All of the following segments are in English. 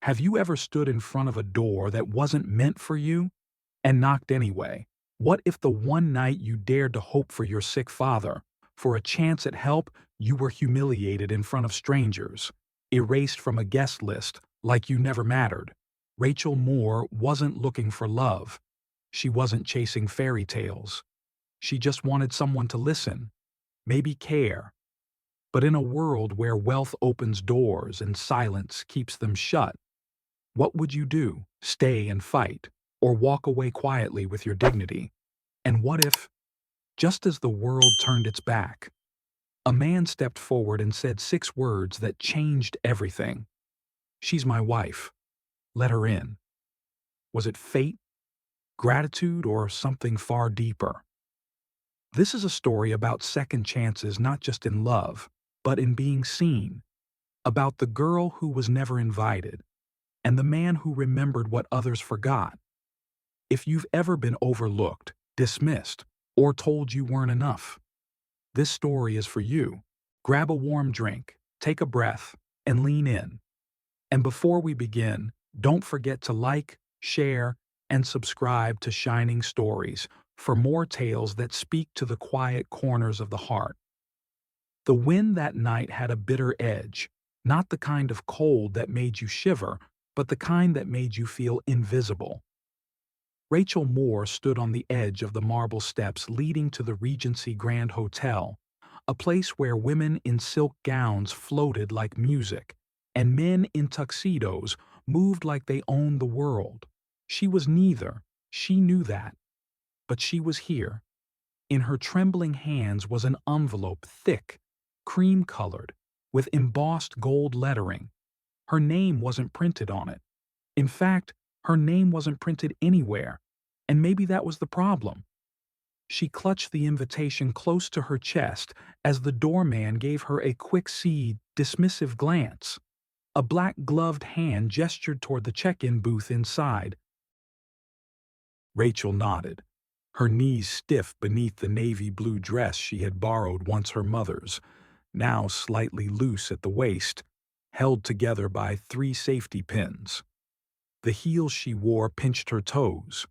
Have you ever stood in front of a door that wasn't meant for you and knocked anyway? What if the one night you dared to hope for your sick father, for a chance at help, you were humiliated in front of strangers, erased from a guest list like you never mattered? Rachel Moore wasn't looking for love. She wasn't chasing fairy tales. She just wanted someone to listen, maybe care. But in a world where wealth opens doors and silence keeps them shut, what would you do? Stay and fight, or walk away quietly with your dignity? And what if, just as the world turned its back, a man stepped forward and said 6 words that changed everything? "She's my wife. Let her in." Was it fate, gratitude, or something far deeper? This is a story about second chances not just in love, but in being seen, about the girl who was never invited, and the man who remembered what others forgot. If you've ever been overlooked, dismissed, or told you weren't enough, this story is for you. Grab a warm drink, take a breath, and lean in. And before we begin, don't forget to like, share, and subscribe to Shining Stories for more tales that speak to the quiet corners of the heart. The wind that night had a bitter edge, not the kind of cold that made you shiver, but the kind that made you feel invisible. Rachel Moore stood on the edge of the marble steps leading to the Regency Grand Hotel, a place where women in silk gowns floated like music, and men in tuxedos moved like they owned the world. She was neither, she knew that, but she was here. In her trembling hands was an envelope thick, cream-colored, with embossed gold lettering. Her name wasn't printed on it. In fact, her name wasn't printed anywhere, and maybe that was the problem. She clutched the invitation close to her chest as the doorman gave her a quick, dismissive glance. A black-gloved hand gestured toward the check-in booth inside. Rachel nodded, her knees stiff beneath the navy blue dress she had borrowed once her mother's, now slightly loose at the waist, held together by 3 safety pins. The heels she wore pinched her toes.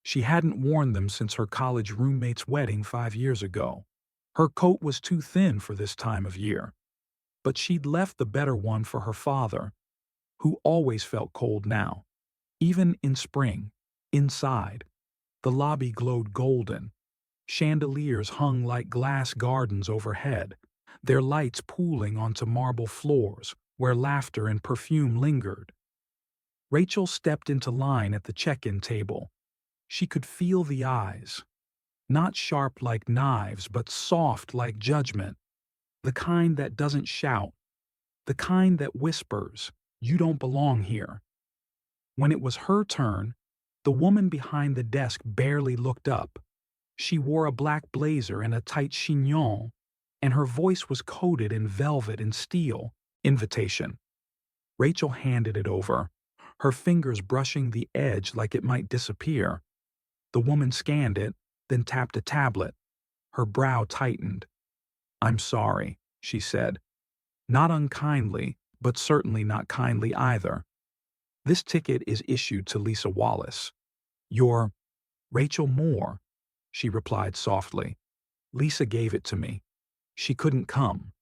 She hadn't worn them since her college roommate's wedding 5 years ago. Her coat was too thin for this time of year, but she'd left the better one for her father, who always felt cold now. Even in spring, inside, the lobby glowed golden. Chandeliers hung like glass gardens overhead, their lights pooling onto marble floors where laughter and perfume lingered. Rachel stepped into line at the check-in table. She could feel the eyes, not sharp like knives but soft like judgment, the kind that doesn't shout, the kind that whispers, "You don't belong here." When it was her turn, the woman behind the desk barely looked up. She wore a black blazer and a tight chignon, and her voice was coated in velvet and steel. "Invitation." Rachel handed it over, her fingers brushing the edge like it might disappear. The woman scanned it, then tapped a tablet. Her brow tightened. "I'm sorry," she said. Not unkindly, but certainly not kindly either. "This ticket is issued to Lisa Wallace." "You're Rachel Moore," she replied softly. "Lisa gave it to me. She couldn't come."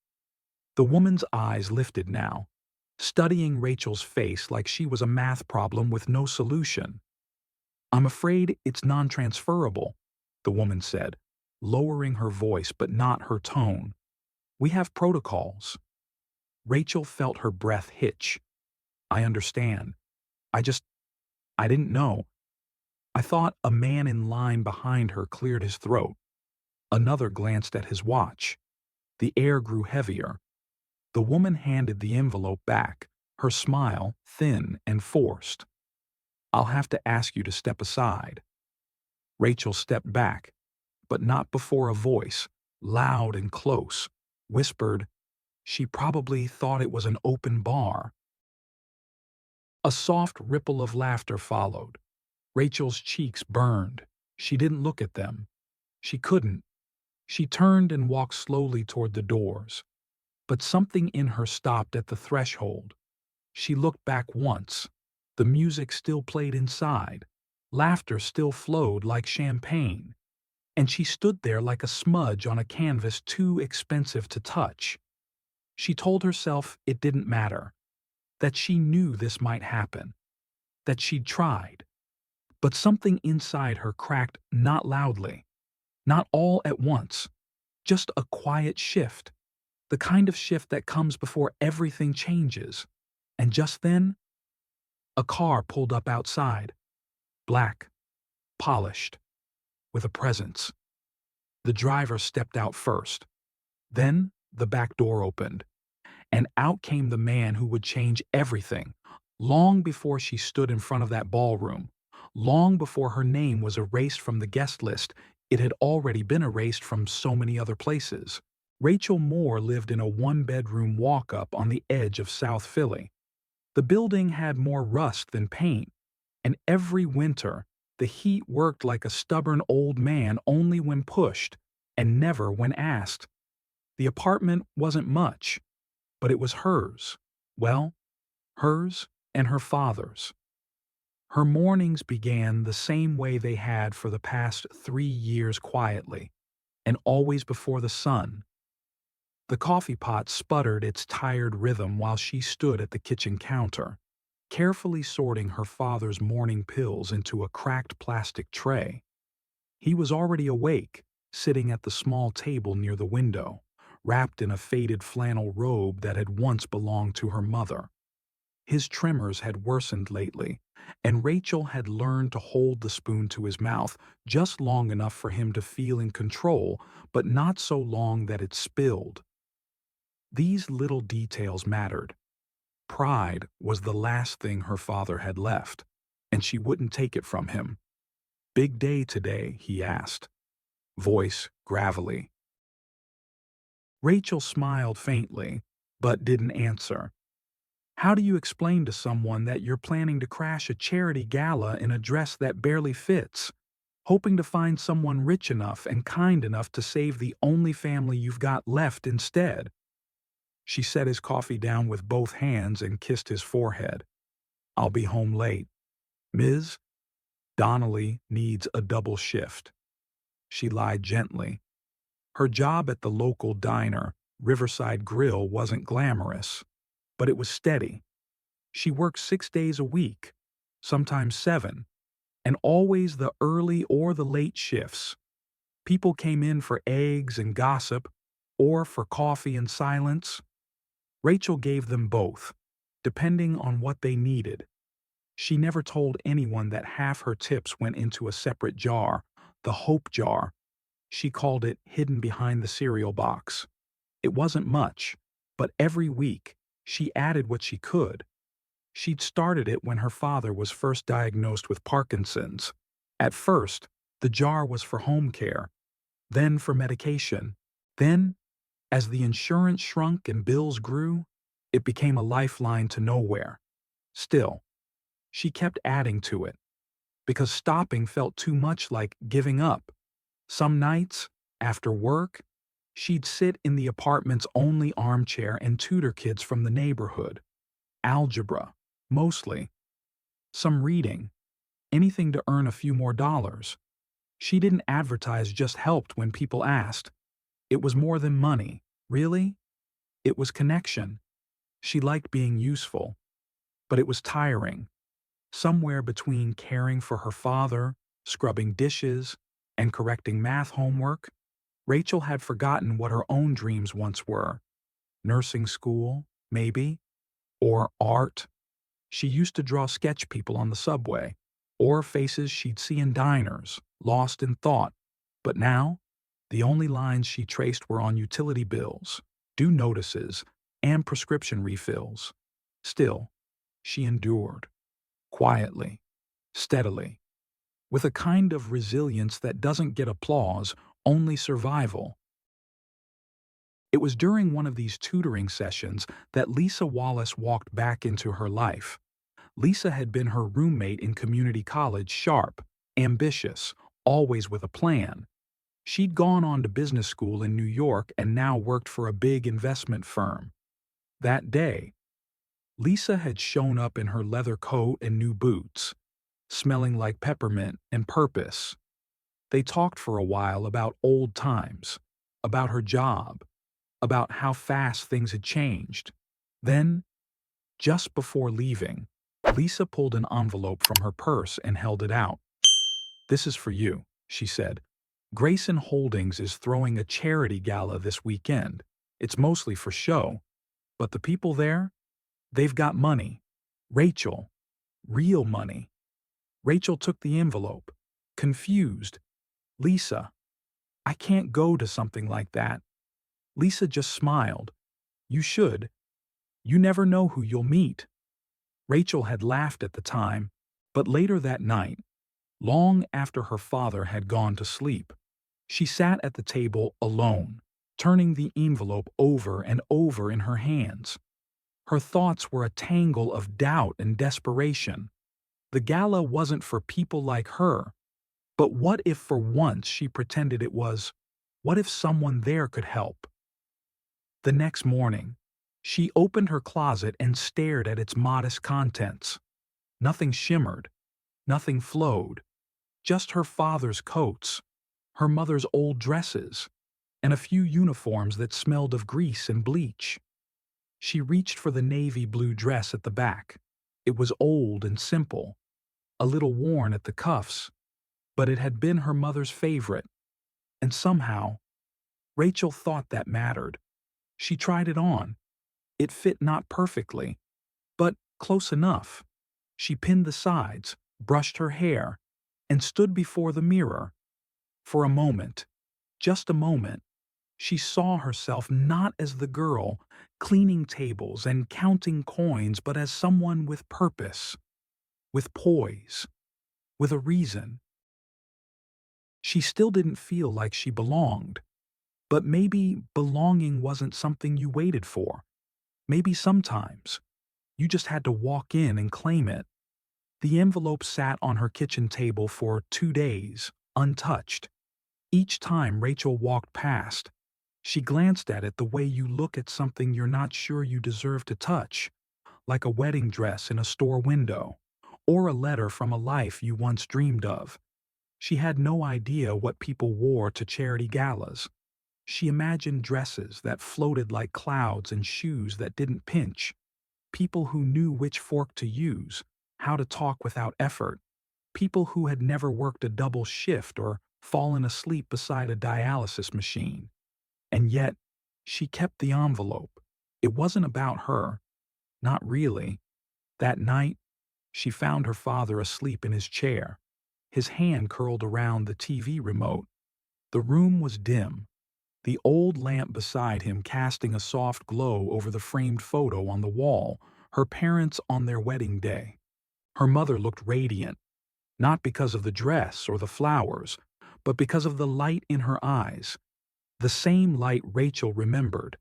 The woman's eyes lifted now, studying Rachel's face like she was a math problem with no solution. "I'm afraid it's non-transferable," the woman said, lowering her voice but not her tone. "We have protocols." Rachel felt her breath hitch. "I understand. I didn't know." "I thought." A man in line behind her cleared his throat. Another glanced at his watch. The air grew heavier. The woman handed the envelope back, her smile thin and forced. "I'll have to ask you to step aside." Rachel stepped back, but not before a voice, loud and close, whispered. She probably thought it was an open bar. A soft ripple of laughter followed. Rachel's cheeks burned. She didn't look at them. She couldn't. She turned and walked slowly toward the doors. But something in her stopped at the threshold. She looked back once. The music still played inside. Laughter still flowed like champagne. And she stood there like a smudge on a canvas too expensive to touch. She told herself it didn't matter, that she knew this might happen, that she'd tried. But something inside her cracked not loudly, not all at once, just a quiet shift, the kind of shift that comes before everything changes. And just then, a car pulled up outside, black, polished, with a presence. The driver stepped out first. Then the back door opened, and out came the man who would change everything. Long before she stood in front of that ballroom, long before her name was erased from the guest list, it had already been erased from so many other places. Rachel Moore lived in a one-bedroom walk-up on the edge of South Philly. The building had more rust than paint, and every winter, the heat worked like a stubborn old man only when pushed, and never when asked. The apartment wasn't much, but it was hers. Well, hers and her father's. Her mornings began the same way they had for the past 3 years quietly, and always before the sun. The coffee pot sputtered its tired rhythm while she stood at the kitchen counter, carefully sorting her father's morning pills into a cracked plastic tray. He was already awake, sitting at the small table near the window, wrapped in a faded flannel robe that had once belonged to her mother. His tremors had worsened lately, and Rachel had learned to hold the spoon to his mouth just long enough for him to feel in control, but not so long that it spilled. These little details mattered. Pride was the last thing her father had left, and she wouldn't take it from him. "Big day today?" he asked, voice gravelly. Rachel smiled faintly, but didn't answer. How do you explain to someone that you're planning to crash a charity gala in a dress that barely fits, hoping to find someone rich enough and kind enough to save the only family you've got left instead? She set his coffee down with both hands and kissed his forehead. "I'll be home late. Ms. Donnelly needs a double shift." She lied gently. Her job at the local diner, Riverside Grill, wasn't glamorous, but it was steady. She worked 6 days a week, sometimes 7, and always the early or the late shifts. People came in for eggs and gossip, or for coffee and silence. Rachel gave them both, depending on what they needed. She never told anyone that half her tips went into a separate jar, the hope jar. She called it hidden behind the cereal box. It wasn't much, but every week, she added what she could. She'd started it when her father was first diagnosed with Parkinson's. At first, the jar was for home care, then for medication. Then, as the insurance shrunk and bills grew, it became a lifeline to nowhere. Still, she kept adding to it, because stopping felt too much like giving up. Some nights, after work, she'd sit in the apartment's only armchair and tutor kids from the neighborhood. Algebra, mostly. Some reading. Anything to earn a few more dollars. She didn't advertise just helped when people asked. It was more than money, really. It was connection. She liked being useful, but it was tiring. Somewhere between caring for her father, scrubbing dishes, and correcting math homework, Rachel had forgotten what her own dreams once were. Nursing school, maybe, or art. She used to draw sketch people on the subway, or faces she'd see in diners, lost in thought. But now, the only lines she traced were on utility bills, due notices, and prescription refills. Still, she endured, quietly, steadily, with a kind of resilience that doesn't get applause, only survival. It was during one of these tutoring sessions that Lisa Wallace walked back into her life. Lisa had been her roommate in community college, sharp, ambitious, always with a plan. She'd gone on to business school in New York and now worked for a big investment firm. That day, Lisa had shown up in her leather coat and new boots, smelling like peppermint and purpose. They talked for a while about old times, about her job, about how fast things had changed. Then, just before leaving, Lisa pulled an envelope from her purse and held it out. "This is for you," she said. "Grayson Holdings is throwing a charity gala this weekend. It's mostly for show, but the people there, they've got money. Rachel, real money." Rachel took the envelope, confused. "Lisa, I can't go to something like that." Lisa just smiled. "You should. You never know who you'll meet." Rachel had laughed at the time, but later that night, long after her father had gone to sleep, she sat at the table alone, turning the envelope over and over in her hands. Her thoughts were a tangle of doubt and desperation. The gala wasn't for people like her, but what if for once she pretended it was? What if someone there could help? The next morning, she opened her closet and stared at its modest contents. Nothing shimmered, nothing flowed, just her father's coats, her mother's old dresses, and a few uniforms that smelled of grease and bleach. She reached for the navy blue dress at the back. It was old and simple, a little worn at the cuffs, but it had been her mother's favorite, and somehow, Rachel thought that mattered. She tried it on. It fit not perfectly, but close enough. She pinned the sides, brushed her hair, and stood before the mirror. For a moment, just a moment, she saw herself not as the girl cleaning tables and counting coins, but as someone with purpose, with poise, with a reason. She still didn't feel like she belonged, but maybe belonging wasn't something you waited for. Maybe sometimes you just had to walk in and claim it. The envelope sat on her kitchen table for 2 days, untouched. Each time Rachel walked past, she glanced at it the way you look at something you're not sure you deserve to touch, like a wedding dress in a store window, or a letter from a life you once dreamed of. She had no idea what people wore to charity galas. She imagined dresses that floated like clouds and shoes that didn't pinch, people who knew which fork to use, how to talk without effort, people who had never worked a double shift or fallen asleep beside a dialysis machine. And yet, she kept the envelope. It wasn't about her. Not really. That night, she found her father asleep in his chair, his hand curled around the TV remote. The room was dim, the old lamp beside him casting a soft glow over the framed photo on the wall, her parents on their wedding day. Her mother looked radiant, not because of the dress or the flowers, but because of the light in her eyes, the same light Rachel remembered,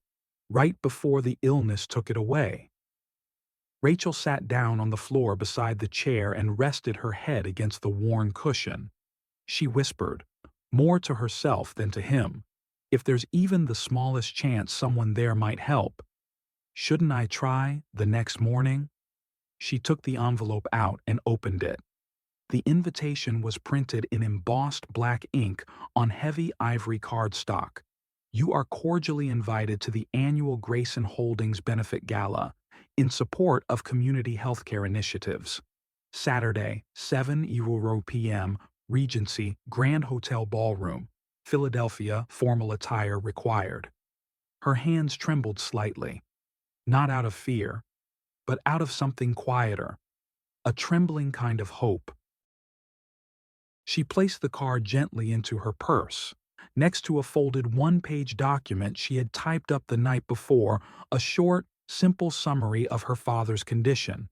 right before the illness took it away. Rachel sat down on the floor beside the chair and rested her head against the worn cushion. She whispered, more to herself than to him, "If there's even the smallest chance someone there might help, shouldn't I try?" The next morning, she took the envelope out and opened it. The invitation was printed in embossed black ink on heavy ivory cardstock. "You are cordially invited to the annual Grayson Holdings Benefit Gala in support of community healthcare initiatives. Saturday, 7:00 p.m., Regency, Grand Hotel Ballroom, Philadelphia, formal attire required." Her hands trembled slightly, not out of fear, but out of something quieter, a trembling kind of hope. She placed the card gently into her purse, next to a folded one-page document she had typed up the night before, a short, simple summary of her father's condition,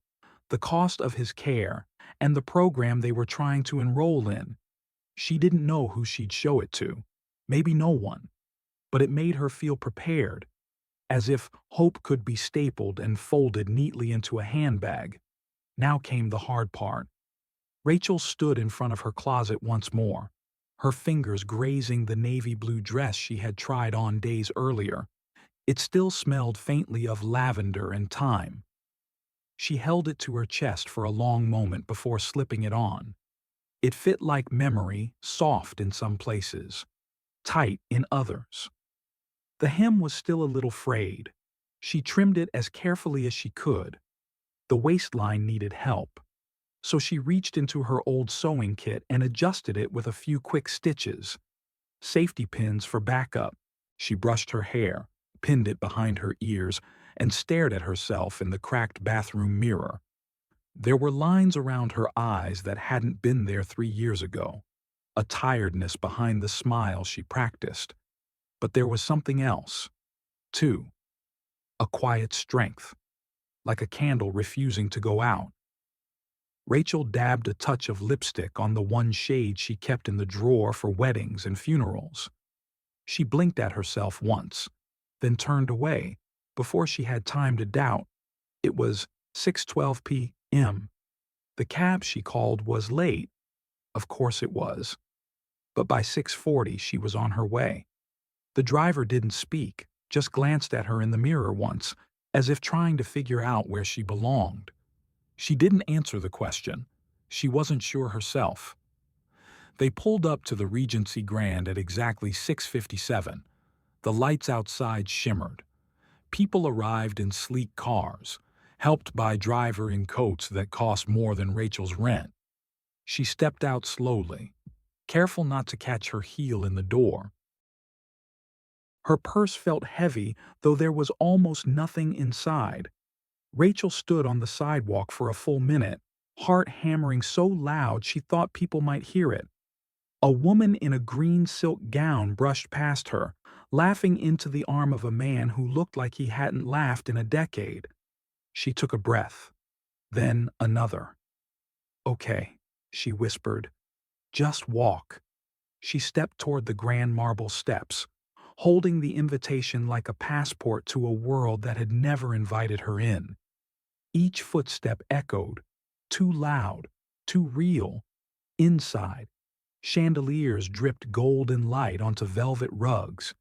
the cost of his care, and the program they were trying to enroll in. She didn't know who she'd show it to, maybe no one, but it made her feel prepared, as if hope could be stapled and folded neatly into a handbag. Now came the hard part. Rachel stood in front of her closet once more, her fingers grazing the navy blue dress she had tried on days earlier. It still smelled faintly of lavender and thyme. She held it to her chest for a long moment before slipping it on. It fit like memory, soft in some places, tight in others. The hem was still a little frayed. She trimmed it as carefully as she could. The waistline needed help, so she reached into her old sewing kit and adjusted it with a few quick stitches. Safety pins for backup. She brushed her hair, pinned it behind her ears, and stared at herself in the cracked bathroom mirror. There were lines around her eyes that hadn't been there 3 years ago, a tiredness behind the smile she practiced. But there was something else, too, a quiet strength, like a candle refusing to go out. Rachel dabbed a touch of lipstick on the one shade she kept in the drawer for weddings and funerals. She blinked at herself once, then turned away, before she had time to doubt. It was 6:12 p.m. The cab she called was late. Of course it was. But by 6:40 she was on her way. The driver didn't speak, just glanced at her in the mirror once, as if trying to figure out where she belonged. She didn't answer the question. She wasn't sure herself. They pulled up to the Regency Grand at exactly 6:57. The lights outside shimmered. People arrived in sleek cars, helped by driver in coats that cost more than Rachel's rent. She stepped out slowly, careful not to catch her heel in the door. Her purse felt heavy, though there was almost nothing inside. Rachel stood on the sidewalk for a full minute, heart hammering so loud she thought people might hear it. A woman in a green silk gown brushed past her, laughing into the arm of a man who looked like he hadn't laughed in a decade. She took a breath, then another. "Okay," she whispered. "Just walk." She stepped toward the grand marble steps, holding the invitation like a passport to a world that had never invited her in. Each footstep echoed, too loud, too real. Inside, chandeliers dripped golden light onto velvet rugs.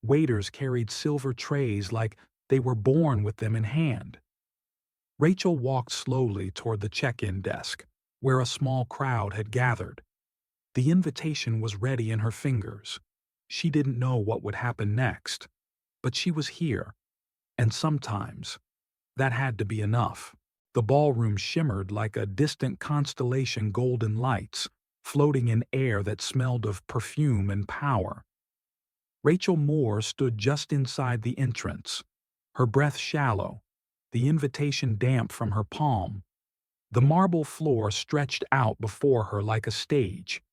Waiters carried silver trays like they were born with them in hand. Rachel walked slowly toward the check-in desk, where a small crowd had gathered. The invitation was ready in her fingers. She didn't know what would happen next, but she was here, and sometimes that had to be enough. The ballroom shimmered like a distant constellation, golden lights, floating in air that smelled of perfume and power. Rachel Moore stood just inside the entrance, her breath shallow, the invitation damp from her palm. The marble floor stretched out before her like a stage.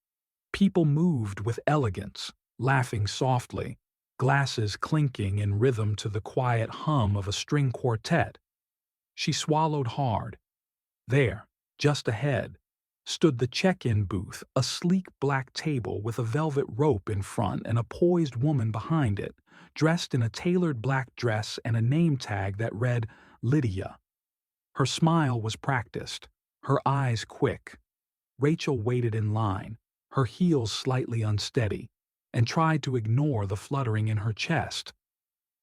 People moved with elegance, laughing softly, glasses clinking in rhythm to the quiet hum of a string quartet. She swallowed hard. There, just ahead, stood the check-in booth, a sleek black table with a velvet rope in front and a poised woman behind it, dressed in a tailored black dress and a name tag that read Lydia. Her smile was practiced, her eyes quick. Rachel waited in line, her heels slightly unsteady, and tried to ignore the fluttering in her chest.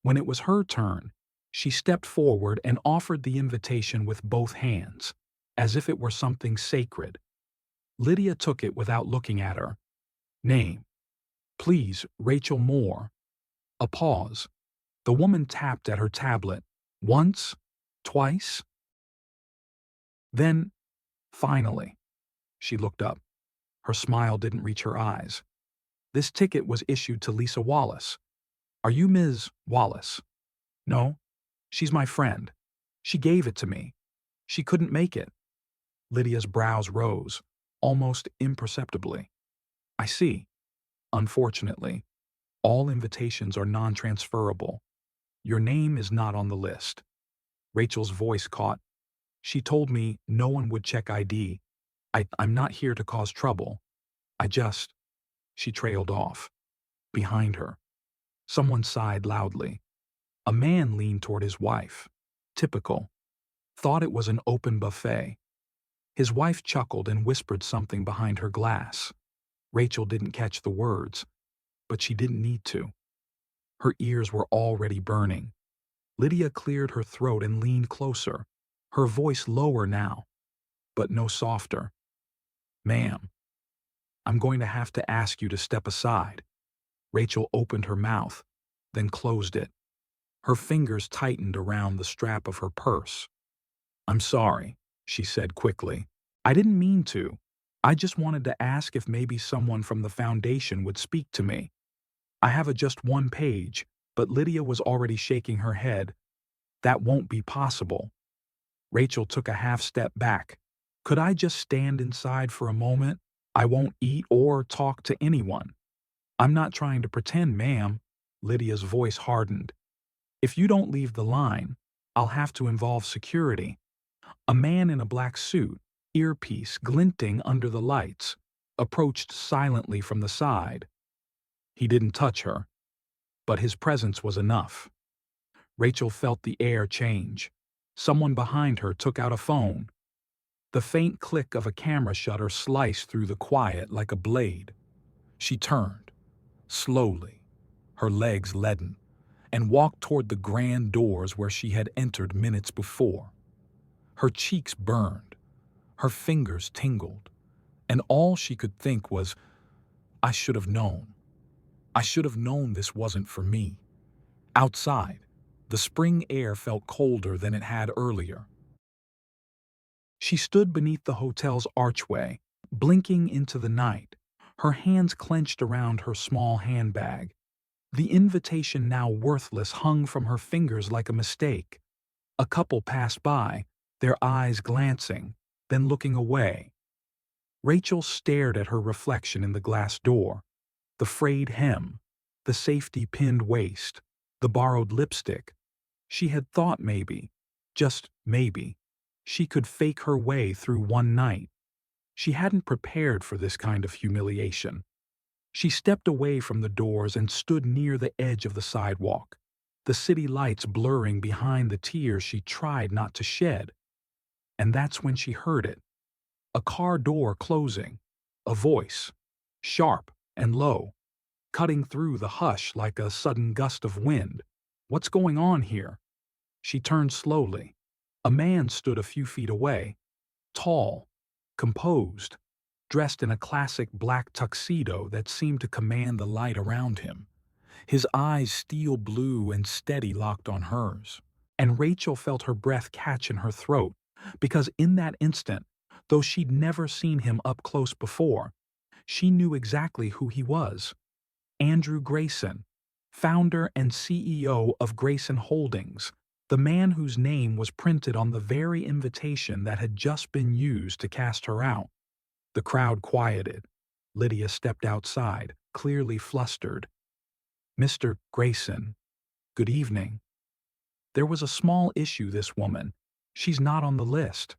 When it was her turn, she stepped forward and offered the invitation with both hands, as if it were something sacred. Lydia took it without looking at her. "Name. Please, Rachel Moore." A pause. The woman tapped at her tablet. Once, twice. Then, finally, she looked up. Her smile didn't reach her eyes. "This ticket was issued to Lisa Wallace. Are you Ms. Wallace?" "No. She's my friend. She gave it to me. She couldn't make it." Lydia's brows rose, almost imperceptibly. "I see. Unfortunately, all invitations are non-transferable. Your name is not on the list." Rachel's voice caught. "She told me no one would check ID. I'm not here to cause trouble. I just—" She trailed off. Behind her, someone sighed loudly. A man leaned toward his wife. Typical. Thought it was an open buffet. His wife chuckled and whispered something behind her glass. Rachel didn't catch the words, but she didn't need to. Her ears were already burning. Lydia cleared her throat and leaned closer. her voice lower now, but no softer. "Ma'am, I'm going to have to ask you to step aside." Rachel opened her mouth, then closed it. Her fingers tightened around the strap of her purse. "I'm sorry," she said quickly. "I didn't mean to. I just wanted to ask if maybe someone from the foundation would speak to me. I have just one page," but Lydia was already shaking her head. "That won't be possible." Rachel took a half step back. "Could I just stand inside for a moment? I won't eat or talk to anyone." "I'm not trying to pretend, ma'am." Lydia's voice hardened. "If you don't leave the line, I'll have to involve security." A man in a black suit, earpiece glinting under the lights, approached silently from the side. He didn't touch her, but his presence was enough. Rachel felt the air change. Someone behind her took out a phone. The faint click of a camera shutter sliced through the quiet like a blade. She turned, slowly, her legs leaden, and walked toward the grand doors where she had entered minutes before. Her cheeks burned, her fingers tingled, and all she could think was, "I should have known. I should have known this wasn't for me." Outside, the spring air felt colder than it had earlier. She stood beneath the hotel's archway, blinking into the night, her hands clenched around her small handbag. The invitation, now worthless, hung from her fingers like a mistake. A couple passed by, their eyes glancing, then looking away. Rachel stared at her reflection in the glass door. The frayed hem, the safety-pinned waist, the borrowed lipstick. She had thought maybe, just maybe, she could fake her way through one night. She hadn't prepared for this kind of humiliation. She stepped away from the doors and stood near the edge of the sidewalk, the city lights blurring behind the tears she tried not to shed. And that's when she heard it. A car door closing, a voice, sharp and low, cutting through the hush like a sudden gust of wind. "What's going on here?" She turned slowly. A man stood a few feet away, tall, composed, dressed in a classic black tuxedo that seemed to command the light around him. His eyes steel blue and steady locked on hers. And Rachel felt her breath catch in her throat, because in that instant, though she'd never seen him up close before, she knew exactly who he was. Andrew Grayson, founder and CEO of Grayson Holdings, the man whose name was printed on the very invitation that had just been used to cast her out. The crowd quieted. Lydia stepped outside, clearly flustered. "Mr. Grayson, good evening." "There was a small issue, this woman. She's not on the list."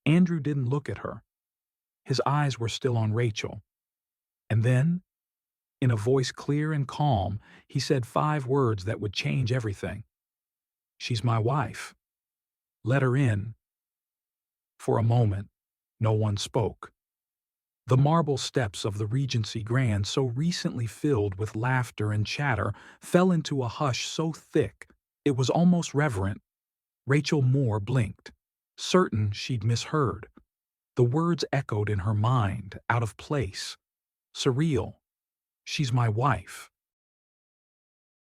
Andrew didn't look at her. His eyes were still on Rachel. And then, in a voice clear and calm, he said 5 words that would change everything. "She's my wife. Let her in." For a moment, no one spoke. The marble steps of the Regency Grand, so recently filled with laughter and chatter, fell into a hush so thick it was almost reverent. Rachel Moore blinked, certain she'd misheard. The words echoed in her mind, out of place. Surreal. "She's my wife."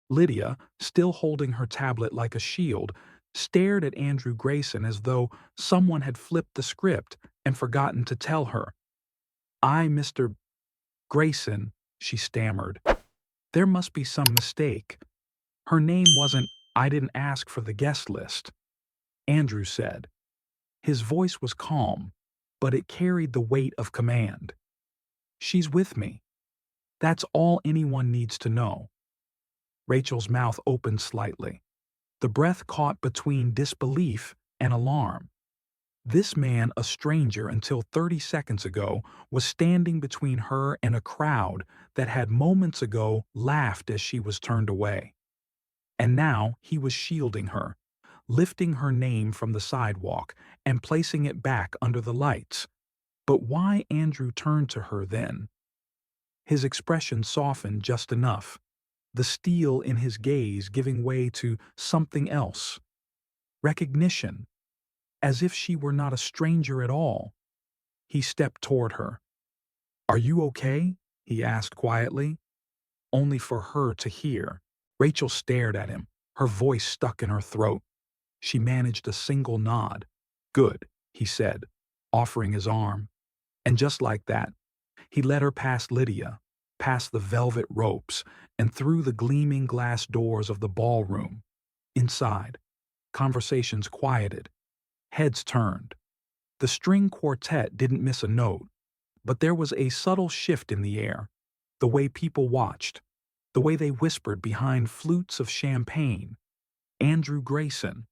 Lydia, still holding her tablet like a shield, stared at Andrew Grayson as though someone had flipped the script and forgotten to tell her. Mr. Grayson," she stammered. "There must be some mistake. Her name wasn't, I didn't ask for the guest list." Andrew said. His voice was calm, but it carried the weight of command. "She's with me. That's all anyone needs to know." Rachel's mouth opened slightly. The breath caught between disbelief and alarm. This man, a stranger until 30 seconds ago, was standing between her and a crowd that had moments ago laughed as she was turned away. And now he was shielding her, lifting her name from the sidewalk and placing it back under the lights. But why Andrew turned to her then? His expression softened just enough, the steel in his gaze giving way to something else. Recognition. as if she were not a stranger at all. He stepped toward her. "Are you okay?" he asked quietly, only for her to hear. Rachel stared at him, her voice stuck in her throat. She managed a single nod. "Good," he said, offering his arm. And just like that, he led her past Lydia, past the velvet ropes, and through the gleaming glass doors of the ballroom. Inside, conversations quieted, heads turned. The string quartet didn't miss a note, but there was a subtle shift in the air, the way people watched, the way they whispered behind flutes of champagne. Andrew Grayson,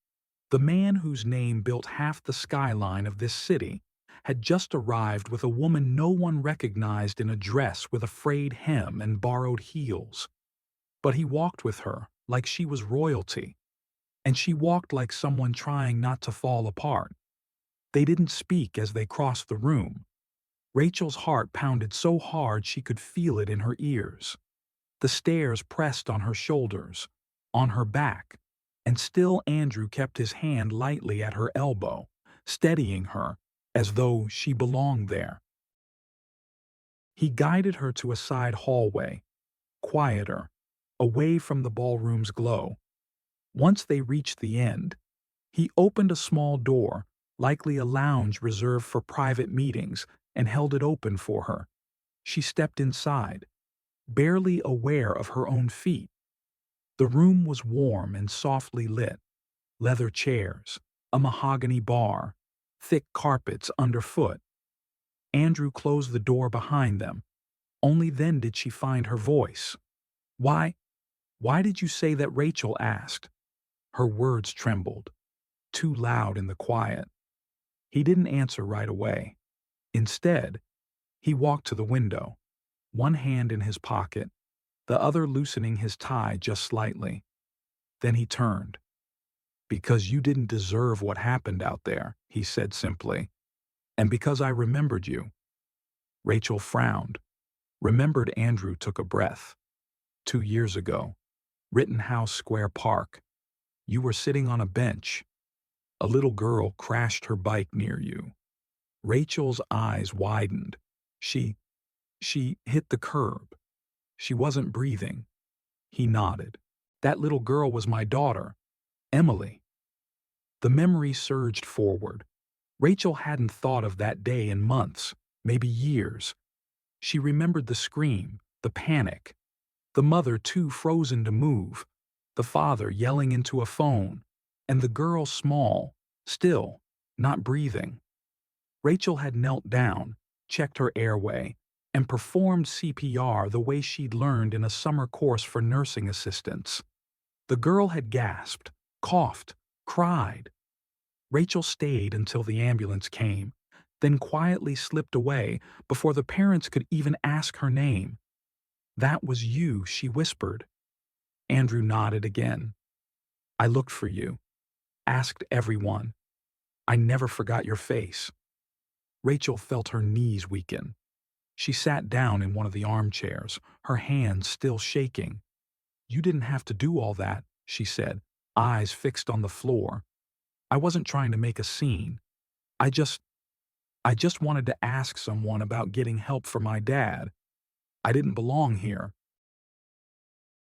the man whose name built half the skyline of this city, had just arrived with a woman no one recognized in a dress with a frayed hem and borrowed heels. But he walked with her like she was royalty, and she walked like someone trying not to fall apart. They didn't speak as they crossed the room. Rachel's heart pounded so hard she could feel it in her ears. The stairs pressed on her shoulders, on her back, and still Andrew kept his hand lightly at her elbow, steadying her as though she belonged there. He guided her to a side hallway, quieter, away from the ballroom's glow. Once they reached the end, he opened a small door, likely a lounge reserved for private meetings, and held it open for her. She stepped inside, barely aware of her own feet. The room was warm and softly lit. Leather chairs, a mahogany bar, thick carpets underfoot. Andrew closed the door behind them. Only then did she find her voice. Why did you say that?" Rachel asked. Her words trembled, too loud in the quiet. He didn't answer right away. Instead, he walked to the window, one hand in his pocket, the other loosening his tie just slightly. Then he turned. "Because you didn't deserve what happened out there," he said simply. "And because I remembered you." Rachel frowned. Remembered Andrew took a breath. 2 years ago, Rittenhouse Square Park. You were sitting on a bench. A little girl crashed her bike near you. Rachel's eyes widened. She hit the curb. She wasn't breathing. He nodded. "That little girl was my daughter, Emily." The memory surged forward. Rachel hadn't thought of that day in months, maybe years. She remembered the scream, the panic, the mother too frozen to move, the father yelling into a phone, and the girl small, still, not breathing. Rachel had knelt down, checked her airway, and performed CPR the way she'd learned in a summer course for nursing assistants. The girl had gasped, coughed, cried. Rachel stayed until the ambulance came, then quietly slipped away before the parents could even ask her name. "That was you," she whispered. Andrew nodded again. "I looked for you, asked everyone. I never forgot your face." Rachel felt her knees weaken. She sat down in one of the armchairs, her hands still shaking. "You didn't have to do all that," she said, eyes fixed on the floor. "I wasn't trying to make a scene. I just wanted to ask someone about getting help for my dad. I didn't belong here."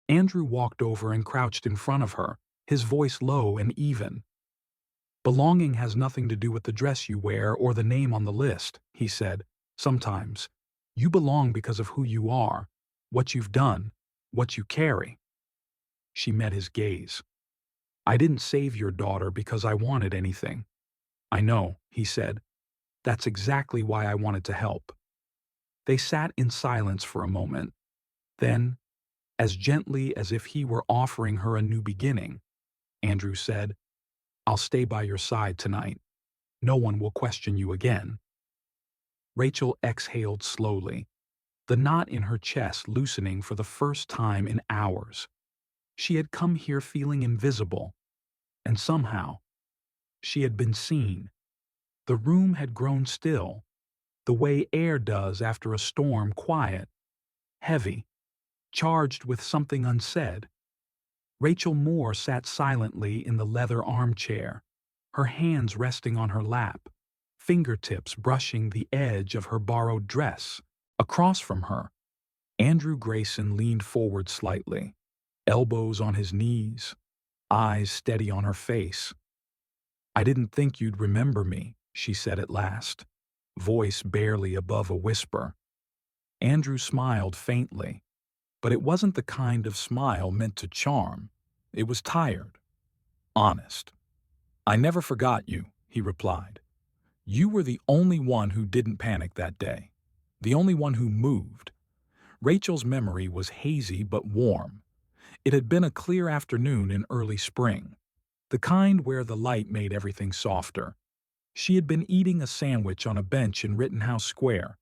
Andrew walked over and crouched in front of her, his voice low and even. "Belonging has nothing to do with the dress you wear or the name on the list," he said. "Sometimes, you belong because of who you are, what you've done, what you carry." She met his gaze. "I didn't save your daughter because I wanted anything." "I know," he said. "That's exactly why I wanted to help." They sat in silence for a moment. Then, as gently as if he were offering her a new beginning, Andrew said, "I'll stay by your side tonight. No one will question you again." Rachel exhaled slowly, the knot in her chest loosening for the first time in hours. She had come here feeling invisible, and somehow, she had been seen. The room had grown still, the way air does after a storm, quiet, heavy, charged with something unsaid. Rachel Moore sat silently in the leather armchair, her hands resting on her lap, fingertips brushing the edge of her borrowed dress. Across from her, Andrew Grayson leaned forward slightly, elbows on his knees, eyes steady on her face. "I didn't think you'd remember me," she said at last, voice barely above a whisper. Andrew smiled faintly, but it wasn't the kind of smile meant to charm. It was tired, honest. "I never forgot you," he replied. "You were the only one who didn't panic that day, the only one who moved." Rachel's memory was hazy but warm. It had been a clear afternoon in early spring, the kind where the light made everything softer. She had been eating a sandwich on a bench in Rittenhouse Square,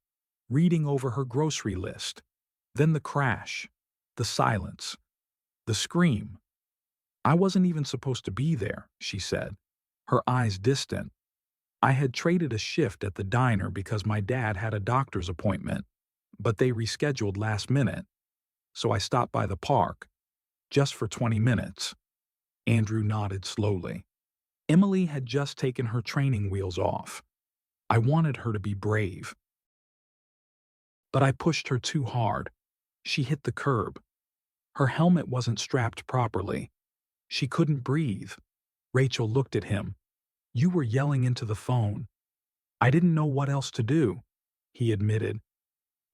reading over her grocery list. Then the crash, the silence, the scream. "I wasn't even supposed to be there," she said, her eyes distant. "I had traded a shift at the diner because my dad had a doctor's appointment, but they rescheduled last minute, so I stopped by the park, just for 20 minutes. Andrew nodded slowly. Emily had just taken her training wheels off. I wanted her to be brave. But I pushed her too hard. She hit the curb. Her helmet wasn't strapped properly. She couldn't breathe." Rachel looked at him. "You were yelling into the phone." "I didn't know what else to do," he admitted.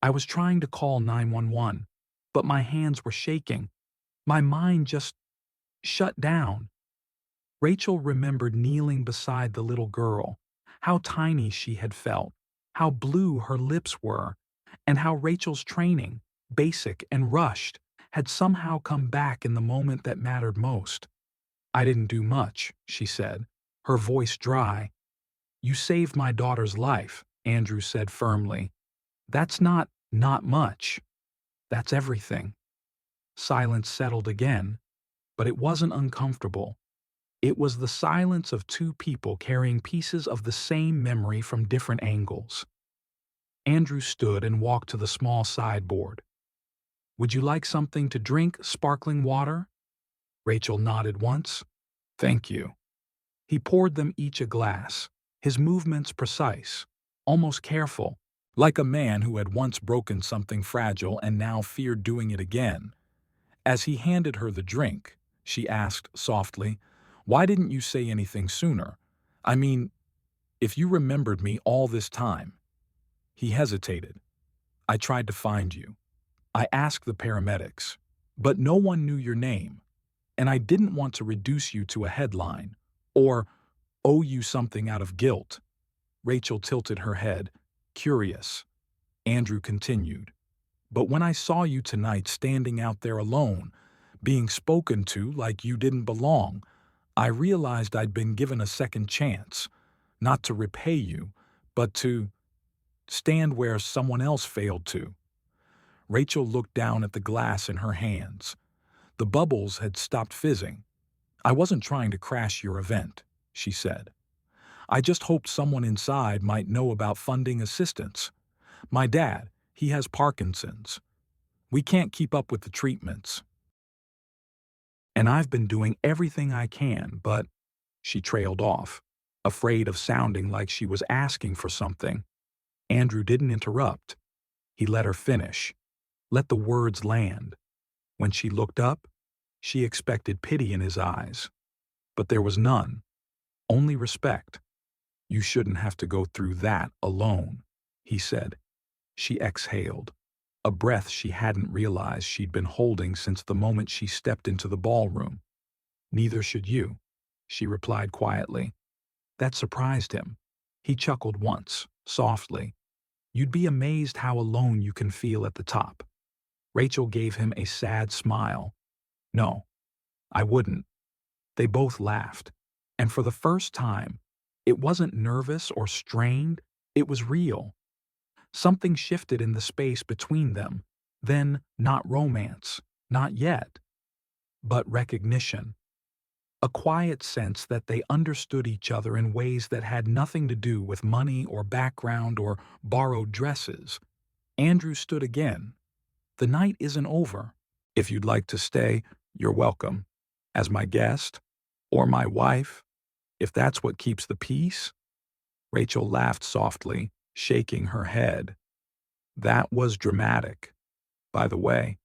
"I was trying to call 911, but my hands were shaking. My mind just shut down." Rachel remembered kneeling beside the little girl, how tiny she had felt, how blue her lips were, and how Rachel's training, basic and rushed, had somehow come back in the moment that mattered most. "I didn't do much," she said, her voice dry. "You saved my daughter's life," Andrew said firmly. "That's not much. That's everything." Silence settled again, but it wasn't uncomfortable. It was the silence of two people carrying pieces of the same memory from different angles. Andrew stood and walked to the small sideboard. "Would you like something to drink, sparkling water?" Rachel nodded once. "Thank you." He poured them each a glass, his movements precise, almost careful, like a man who had once broken something fragile and now feared doing it again. As he handed her the drink, she asked softly, "Why didn't you say anything sooner? I mean, if you remembered me all this time." He hesitated. "I tried to find you. I asked the paramedics, but no one knew your name, and I didn't want to reduce you to a headline or owe you something out of guilt." Rachel tilted her head, curious. Andrew continued, "But when I saw you tonight standing out there alone, being spoken to like you didn't belong, I realized I'd been given a second chance, not to repay you, but to stand where someone else failed to." Rachel looked down at the glass in her hands. The bubbles had stopped fizzing. "I wasn't trying to crash your event," she said. "I just hoped someone inside might know about funding assistance. My dad, he has Parkinson's. We can't keep up with the treatments. And I've been doing everything I can, but—" She trailed off, afraid of sounding like she was asking for something. Andrew didn't interrupt. He let her finish, let the words land. When she looked up, she expected pity in his eyes. But there was none, only respect. "You shouldn't have to go through that alone," he said. She exhaled, a breath she hadn't realized she'd been holding since the moment she stepped into the ballroom. "Neither should you," she replied quietly. That surprised him. He chuckled once, softly. "You'd be amazed how alone you can feel at the top." Rachel gave him a sad smile. "No, I wouldn't." They both laughed, and for the first time, it wasn't nervous or strained, it was real. Something shifted in the space between them, then not romance, not yet, but recognition. A quiet sense that they understood each other in ways that had nothing to do with money or background or borrowed dresses. Andrew stood again. "The night isn't over. If you'd like to stay, you're welcome. As my guest, or my wife." If that's what keeps the peace? Rachel laughed softly, shaking her head. That was dramatic. By the way,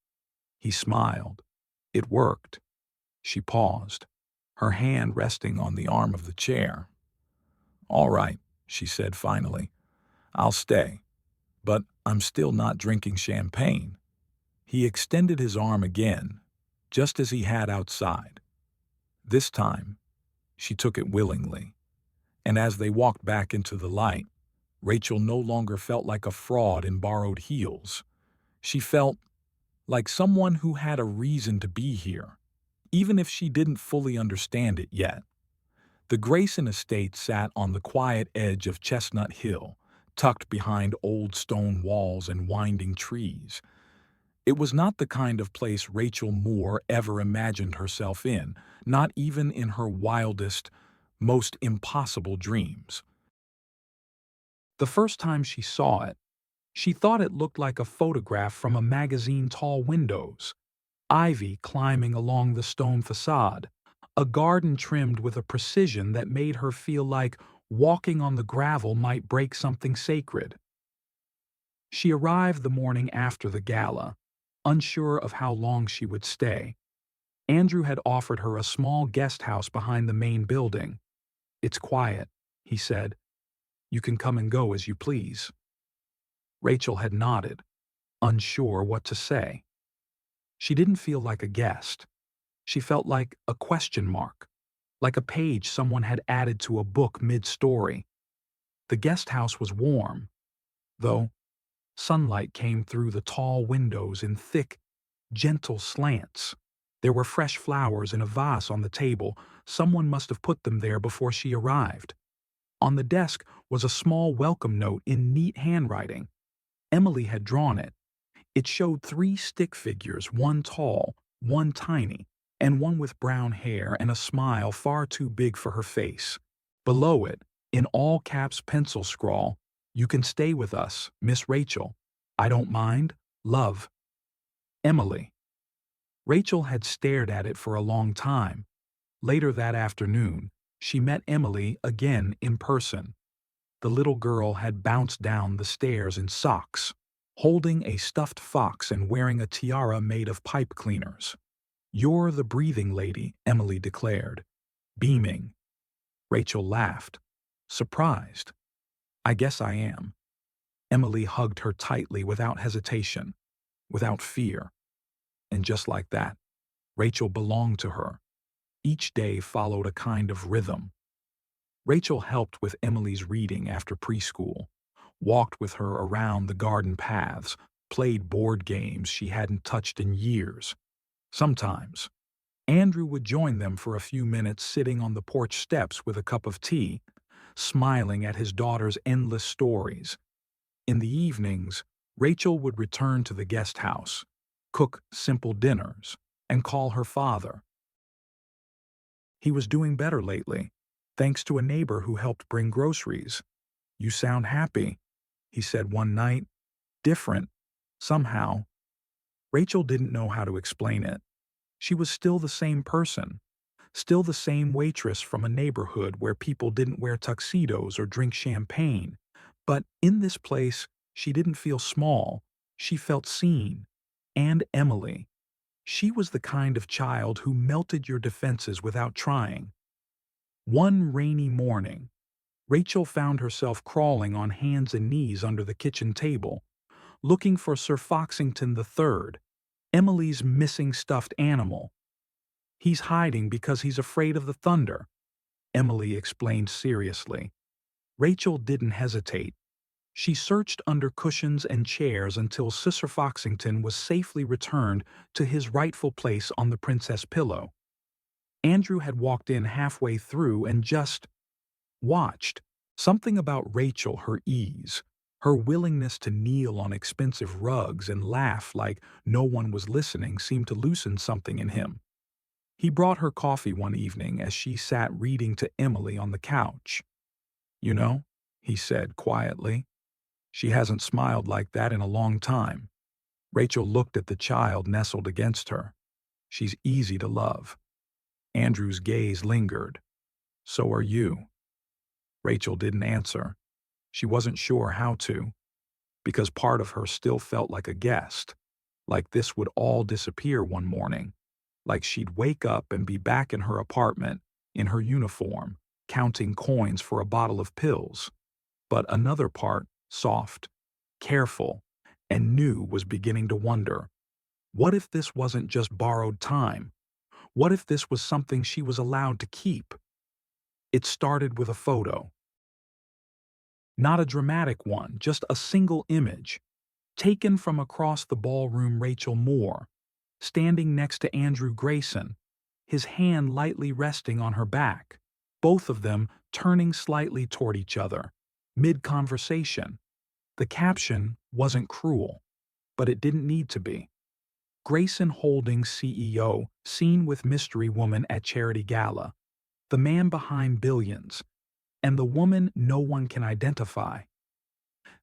he smiled. It worked. She paused, her hand resting on the arm of the chair. All right, she said finally. I'll stay. But I'm still not drinking champagne. He extended his arm again, just as he had outside. This time, she took it willingly. And as they walked back into the light, Rachel no longer felt like a fraud in borrowed heels. She felt like someone who had a reason to be here, even if she didn't fully understand it yet. The Grayson estate sat on the quiet edge of Chestnut Hill, tucked behind old stone walls and winding trees. It was not the kind of place Rachel Moore ever imagined herself in, not even in her wildest, most impossible dreams. The first time she saw it, she thought it looked like a photograph from a magazine tall windows. Ivy climbing along the stone facade, a garden trimmed with a precision that made her feel like walking on the gravel might break something sacred. She arrived the morning after the gala, unsure of how long she would stay. Andrew had offered her a small guest house behind the main building. It's quiet, he said. You can come and go as you please. Rachel had nodded, unsure what to say. She didn't feel like a guest. She felt like a question mark, like a page someone had added to a book mid-story. The guest house was warm, though sunlight came through the tall windows in thick, gentle slants. There were fresh flowers in a vase on the table. Someone must have put them there before she arrived. On the desk was a small welcome note in neat handwriting. Emily had drawn it. It showed 3 stick figures, one tall, one tiny, and one with brown hair and a smile far too big for her face. Below it, in all caps pencil scrawl, "You can stay with us, Miss Rachel. I don't mind. Love. Emily." Rachel had stared at it for a long time. Later that afternoon, she met Emily again in person. The little girl had bounced down the stairs in socks, holding a stuffed fox and wearing a tiara made of pipe cleaners. "You're the breathing lady," Emily declared, beaming. Rachel laughed, surprised. "I guess I am." Emily hugged her tightly without hesitation, without fear. And just like that, Rachel belonged to her. Each day followed a kind of rhythm. Rachel helped with Emily's reading after preschool, walked with her around the garden paths, played board games she hadn't touched in years. Sometimes, Andrew would join them for a few minutes sitting on the porch steps with a cup of tea, smiling at his daughter's endless stories. In the evenings, Rachel would return to the guest house, cook simple dinners, and call her father. He was doing better lately, thanks to a neighbor who helped bring groceries. "You sound happy," he said one night. "Different, somehow." Rachel didn't know how to explain it. She was still the same person, still the same waitress from a neighborhood where people didn't wear tuxedos or drink champagne. But in this place, she didn't feel small. She felt seen. And Emily. She was the kind of child who melted your defenses without trying. One rainy morning, Rachel found herself crawling on hands and knees under the kitchen table, looking for Sir Foxington III, Emily's missing stuffed animal. "He's hiding because he's afraid of the thunder," Emily explained seriously. Rachel didn't hesitate. She searched under cushions and chairs until Sir Foxington was safely returned to his rightful place on the princess pillow. Andrew had walked in halfway through and just watched. Something about Rachel, her ease, her willingness to kneel on expensive rugs and laugh like no one was listening seemed to loosen something in him. He brought her coffee one evening as she sat reading to Emily on the couch. "You know," he said quietly, "she hasn't smiled like that in a long time." Rachel looked at the child nestled against her. "She's easy to love." Andrew's gaze lingered. So are you. Rachel didn't answer. She wasn't sure how to, because part of her still felt like a guest, like this would all disappear one morning, like she'd wake up and be back in her apartment, in her uniform, counting coins for a bottle of pills. But another part, soft, careful, and new, was beginning to wonder, what if this wasn't just borrowed time? What if this was something she was allowed to keep? It started with a photo. Not a dramatic one, just a single image, taken from across the ballroom. Rachel Moore, standing next to Andrew Grayson, his hand lightly resting on her back, both of them turning slightly toward each other, mid-conversation. The caption wasn't cruel, but it didn't need to be. Grayson Holdings CEO, seen with mystery woman at charity gala, the man behind billions, and the woman no one can identify.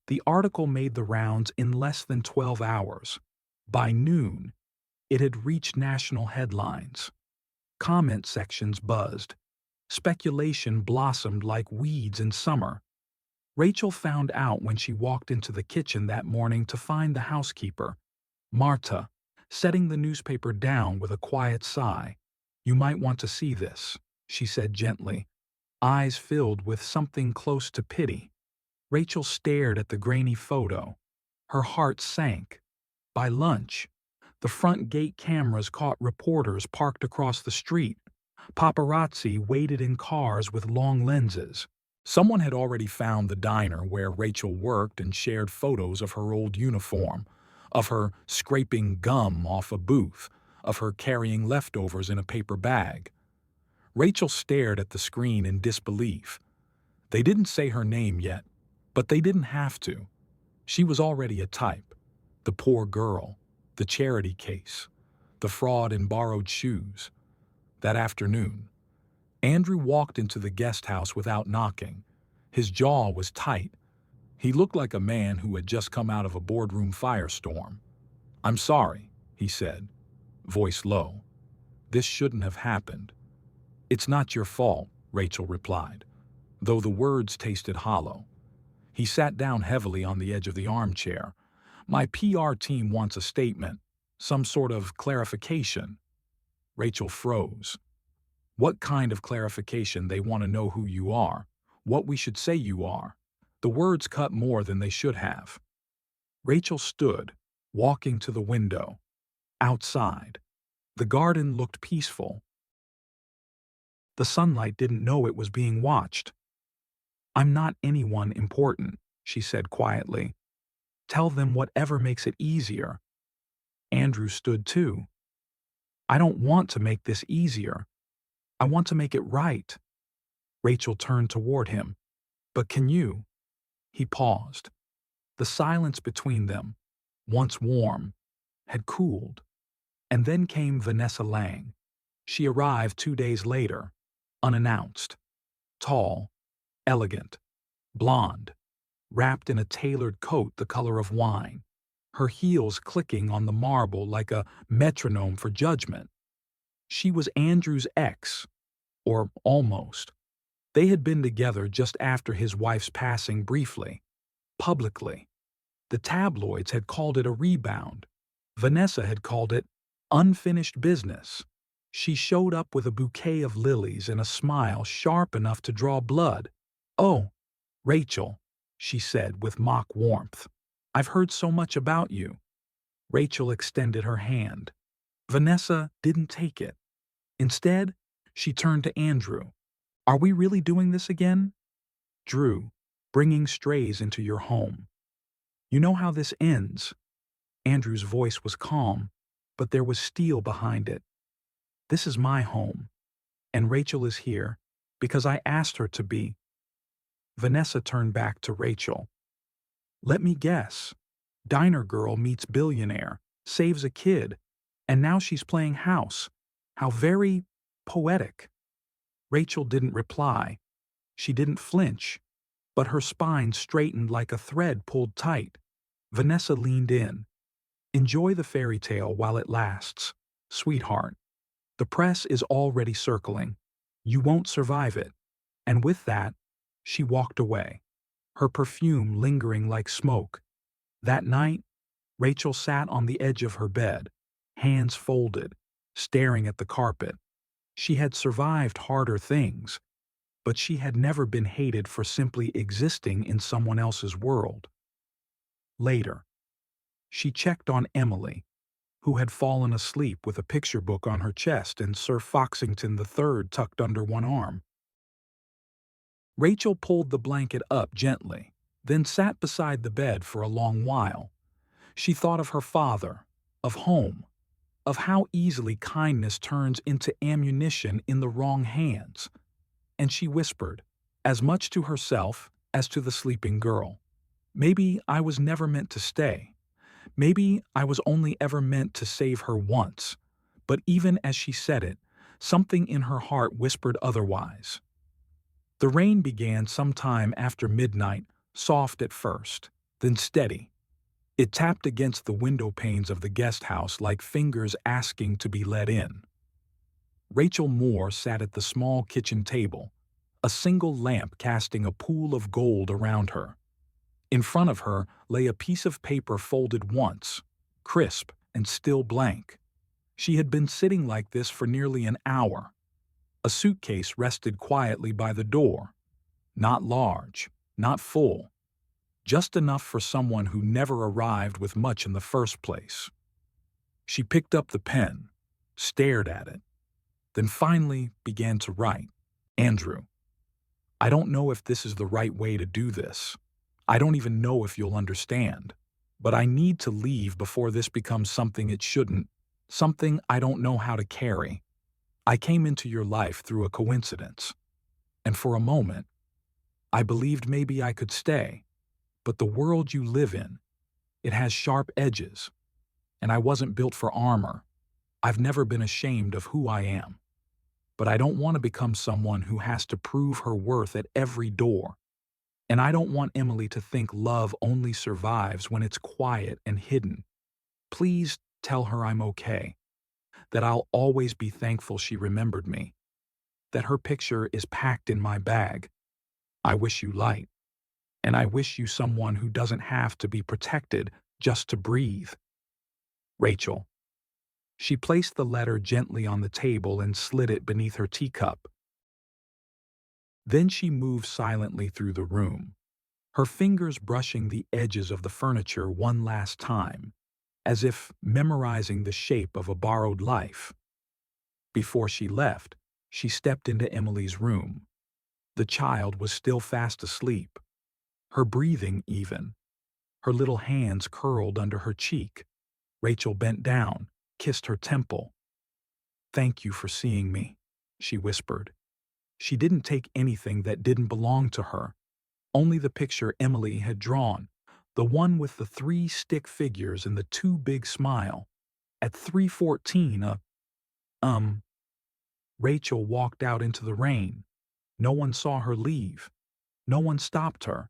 The article made the rounds in less than 12 hours. By noon, it had reached national headlines. Comment sections buzzed. Speculation blossomed like weeds in summer. Rachel found out when she walked into the kitchen that morning to find the housekeeper, Marta, setting the newspaper down with a quiet sigh. "You might want to see this," she said gently, eyes filled with something close to pity. Rachel stared at the grainy photo. Her heart sank. By lunch, the front gate cameras caught reporters parked across the street. Paparazzi waited in cars with long lenses. Someone had already found the diner where Rachel worked and shared photos of her old uniform, of her scraping gum off a booth, of her carrying leftovers in a paper bag. Rachel stared at the screen in disbelief. They didn't say her name yet, but they didn't have to. She was already a type. The poor girl, the charity case, the fraud in borrowed shoes. That afternoon, Andrew walked into the guest house without knocking. His jaw was tight. He looked like a man who had just come out of a boardroom firestorm. "I'm sorry," he said, voice low. "This shouldn't have happened." "It's not your fault," Rachel replied, though the words tasted hollow. He sat down heavily on the edge of the armchair. "My PR team wants a statement, some sort of clarification." Rachel froze. What kind of clarification? They want to know who you are, what we should say you are. The words cut more than they should have. Rachel stood, walking to the window. Outside, the garden looked peaceful. The sunlight didn't know it was being watched. "I'm not anyone important," she said quietly. "Tell them whatever makes it easier." Andrew stood too. "I don't want to make this easier. I want to make it right." Rachel turned toward him. "But can you?" He paused. The silence between them, once warm, had cooled. And then came Vanessa Lang. She arrived 2 days later, unannounced. Tall, elegant, blonde, wrapped in a tailored coat the color of wine, her heels clicking on the marble like a metronome for judgment. She was Andrew's ex, or almost. They had been together just after his wife's passing briefly, publicly. The tabloids had called it a rebound. Vanessa had called it unfinished business. She showed up with a bouquet of lilies and a smile sharp enough to draw blood. "Oh, Rachel," she said with mock warmth. "I've heard so much about you." Rachel extended her hand. Vanessa didn't take it. Instead, she turned to Andrew. "Are we really doing this again?" "Drew, bringing strays into your home. You know how this ends." Andrew's voice was calm, but there was steel behind it. "This is my home, and Rachel is here because I asked her to be." Vanessa turned back to Rachel. "Let me guess. Diner girl meets billionaire, saves a kid, and now she's playing house. How very poetic." Rachel didn't reply. She didn't flinch, but her spine straightened like a thread pulled tight. Vanessa leaned in. "Enjoy the fairy tale while it lasts, sweetheart. The press is already circling. You won't survive it." And with that, she walked away, her perfume lingering like smoke. That night, Rachel sat on the edge of her bed, hands folded, staring at the carpet. She had survived harder things, but she had never been hated for simply existing in someone else's world. Later, she checked on Emily, who had fallen asleep with a picture book on her chest and Sir Foxington III tucked under one arm. Rachel pulled the blanket up gently, then sat beside the bed for a long while. She thought of her father, of home, of how easily kindness turns into ammunition in the wrong hands, and she whispered, as much to herself as to the sleeping girl, "Maybe I was never meant to stay. Maybe I was only ever meant to save her once." But even as she said it, something in her heart whispered otherwise. The rain began sometime after midnight, soft at first, then steady. It tapped against the window panes of the guest house like fingers asking to be let in. Rachel Moore sat at the small kitchen table, a single lamp casting a pool of gold around her. In front of her lay a piece of paper folded once, crisp and still blank. She had been sitting like this for nearly an hour. A suitcase rested quietly by the door. Not large, not full, just enough for someone who never arrived with much in the first place. She picked up the pen, stared at it, then finally began to write. "Andrew, I don't know if this is the right way to do this. I don't even know if you'll understand. But I need to leave before this becomes something it shouldn't, something I don't know how to carry. I came into your life through a coincidence. And for a moment, I believed maybe I could stay. But the world you live in, it has sharp edges. And I wasn't built for armor. I've never been ashamed of who I am. But I don't want to become someone who has to prove her worth at every door. And I don't want Emily to think love only survives when it's quiet and hidden. Please tell her I'm okay, that I'll always be thankful she remembered me, that her picture is packed in my bag. I wish you light, and I wish you someone who doesn't have to be protected just to breathe. Rachel." She placed the letter gently on the table and slid it beneath her teacup. Then she moved silently through the room, her fingers brushing the edges of the furniture one last time, as if memorizing the shape of a borrowed life. Before she left, she stepped into Emily's room. The child was still fast asleep, her breathing even, her little hands curled under her cheek. Rachel bent down, kissed her temple. "Thank you for seeing me," she whispered. She didn't take anything that didn't belong to her, only the picture Emily had drawn, the one with the 3 stick figures and the 2 big smile. At 3:14, Rachel walked out into the rain. No one saw her leave. No one stopped her.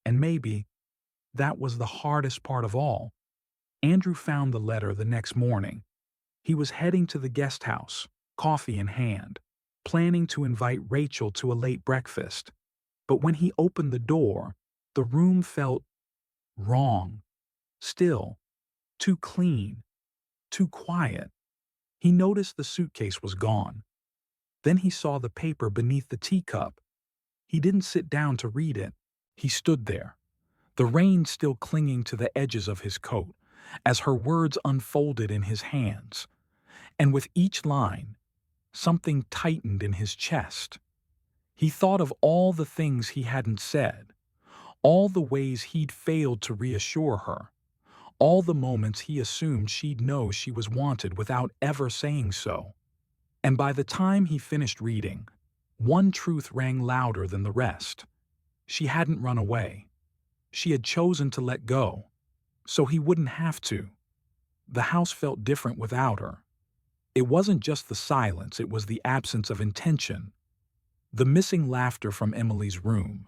And maybe that was the hardest part of all. Andrew found the letter the next morning. He was heading to the guest house, coffee in hand, planning to invite Rachel to a late breakfast. But when he opened the door, the room felt wrong, still, too clean, too quiet. He noticed the suitcase was gone. Then he saw the paper beneath the teacup. He didn't sit down to read it. He stood there, the rain still clinging to the edges of his coat, as her words unfolded in his hands. And with each line, something tightened in his chest. He thought of all the things he hadn't said, all the ways he'd failed to reassure her, all the moments he assumed she'd know she was wanted without ever saying so. And by the time he finished reading, one truth rang louder than the rest. She hadn't run away. She had chosen to let go, so he wouldn't have to. The house felt different without her. It wasn't just the silence, it was the absence of intention. The missing laughter from Emily's room,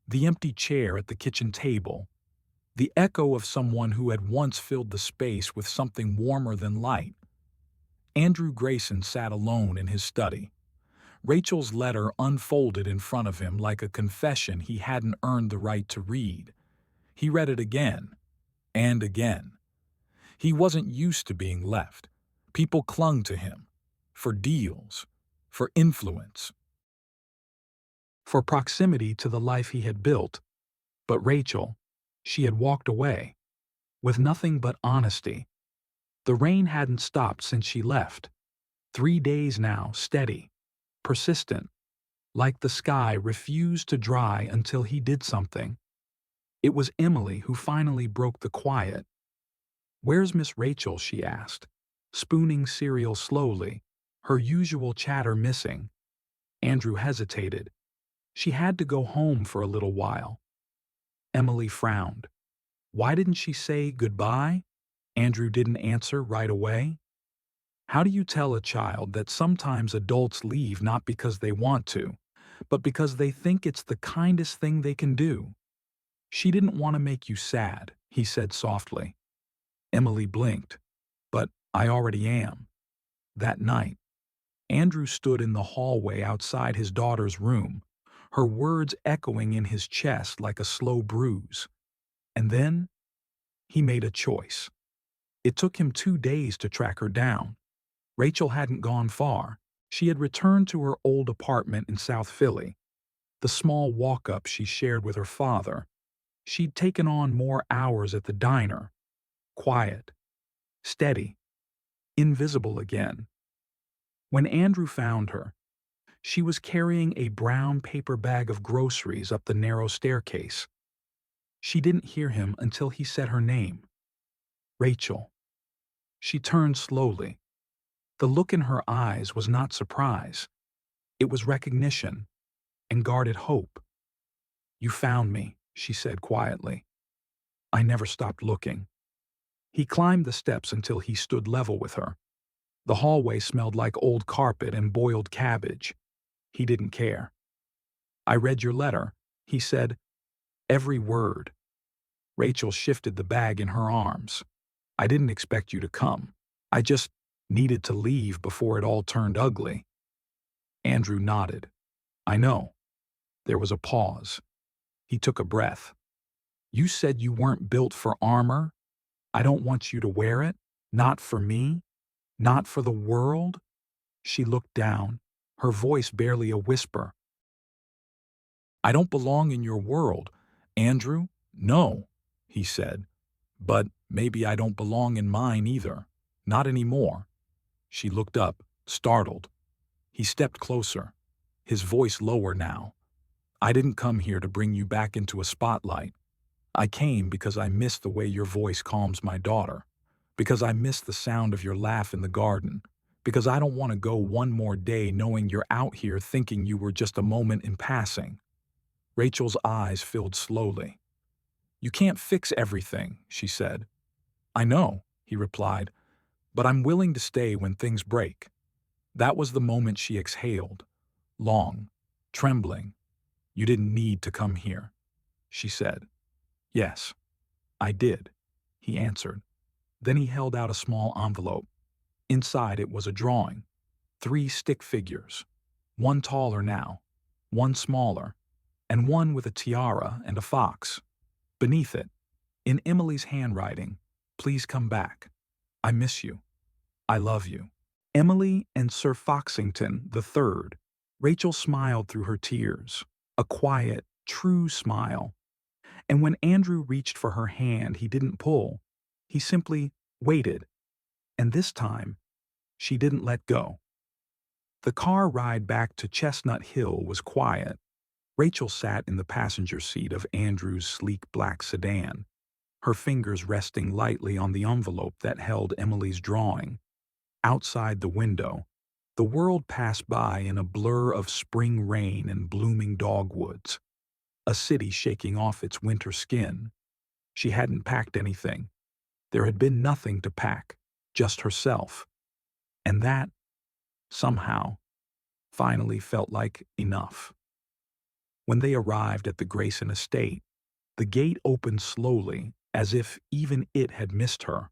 the empty chair at the kitchen table, the echo of someone who had once filled the space with something warmer than light. Andrew Grayson sat alone in his study, Rachel's letter unfolded in front of him like a confession he hadn't earned the right to read. He read it again and again. He wasn't used to being left. People clung to him for deals, for influence, for proximity to the life he had built. But Rachel, she had walked away with nothing but honesty. The rain hadn't stopped since she left. 3 days now, steady, persistent, like the sky refused to dry until he did something. It was Emily who finally broke the quiet. "Where's Miss Rachel?" she asked, spooning cereal slowly, her usual chatter missing. Andrew hesitated. She had to go home for a little while. Emily frowned. Why didn't she say goodbye? Andrew didn't answer right away. How do you tell a child that sometimes adults leave not because they want to, but because they think it's the kindest thing they can do? She didn't want to make you sad, he said softly. Emily blinked. But I already am. That night, Andrew stood in the hallway outside his daughter's room, her words echoing in his chest like a slow bruise. And then, he made a choice. It took him 2 days to track her down. Rachel hadn't gone far. She had returned to her old apartment in South Philly, the small walk-up she shared with her father. She'd taken on more hours at the diner. Quiet, steady, invisible again. When Andrew found her, she was carrying a brown paper bag of groceries up the narrow staircase. She didn't hear him until he said her name. Rachel. She turned slowly. The look in her eyes was not surprise. It was recognition and guarded hope. You found me, she said quietly. I never stopped looking. He climbed the steps until he stood level with her. The hallway smelled like old carpet and boiled cabbage. He didn't care. I read your letter, he said. Every word. Rachel shifted the bag in her arms. I didn't expect you to come. I just needed to leave before it all turned ugly. Andrew nodded. I know. There was a pause. He took a breath. You said you weren't built for armor? I don't want you to wear it. Not for me. Not for the world. She looked down, her voice barely a whisper. I don't belong in your world, Andrew. No, he said. But maybe I don't belong in mine either. Not anymore. She looked up, startled. He stepped closer, his voice lower now. I didn't come here to bring you back into a spotlight. I came because I miss the way your voice calms my daughter, because I miss the sound of your laugh in the garden, because I don't want to go one more day knowing you're out here thinking you were just a moment in passing. Rachel's eyes filled slowly. You can't fix everything, she said. I know, he replied, but I'm willing to stay when things break. That was the moment she exhaled, long, trembling. You didn't need to come here, she said. Yes, I did, he answered. Then he held out a small envelope. Inside it was a drawing. 3 stick figures. One taller now, one smaller, and one with a tiara and a fox. Beneath it, in Emily's handwriting, please come back. I miss you. I love you. Emily and Sir Foxington III. Rachel smiled through her tears, a quiet, true smile. And when Andrew reached for her hand, he didn't pull. He simply waited. And this time, she didn't let go. The car ride back to Chestnut Hill was quiet. Rachel sat in the passenger seat of Andrew's sleek black sedan, her fingers resting lightly on the envelope that held Emily's drawing. Outside the window, the world passed by in a blur of spring rain and blooming dogwoods, a city shaking off its winter skin. She hadn't packed anything. There had been nothing to pack, just herself. And that, somehow, finally felt like enough. When they arrived at the Grayson estate, the gate opened slowly, as if even it had missed her.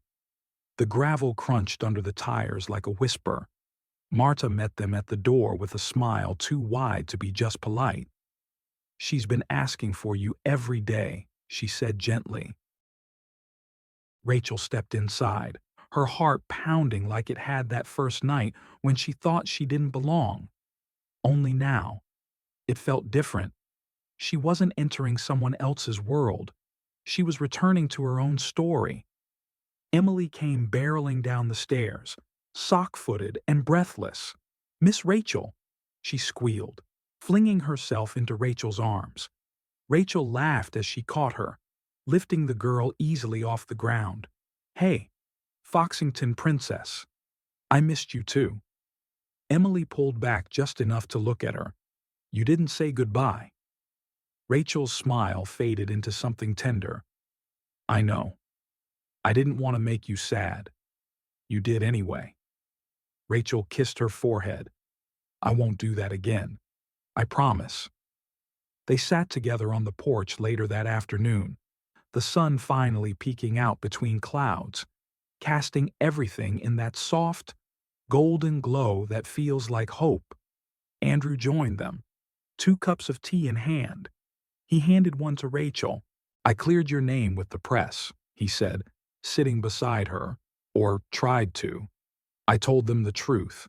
The gravel crunched under the tires like a whisper. Marta met them at the door with a smile too wide to be just polite. "She's been asking for you every day," she said gently. Rachel stepped inside, her heart pounding like it had that first night when she thought she didn't belong. Only now, it felt different. She wasn't entering someone else's world. She was returning to her own story. Emily came barreling down the stairs, sock-footed and breathless. "Miss Rachel," she squealed, flinging herself into Rachel's arms. Rachel laughed as she caught her, lifting the girl easily off the ground. "Hey, Foxington princess. I missed you too." Emily pulled back just enough to look at her. "You didn't say goodbye." Rachel's smile faded into something tender. "I know. I didn't want to make you sad. You did anyway." Rachel kissed her forehead. "I won't do that again. I promise." They sat together on the porch later that afternoon, the sun finally peeking out between clouds, casting everything in that soft, golden glow that feels like hope. Andrew joined them, 2 cups of tea in hand. He handed one to Rachel. "I cleared your name with the press," he said, sitting beside her, or tried to. "I told them the truth,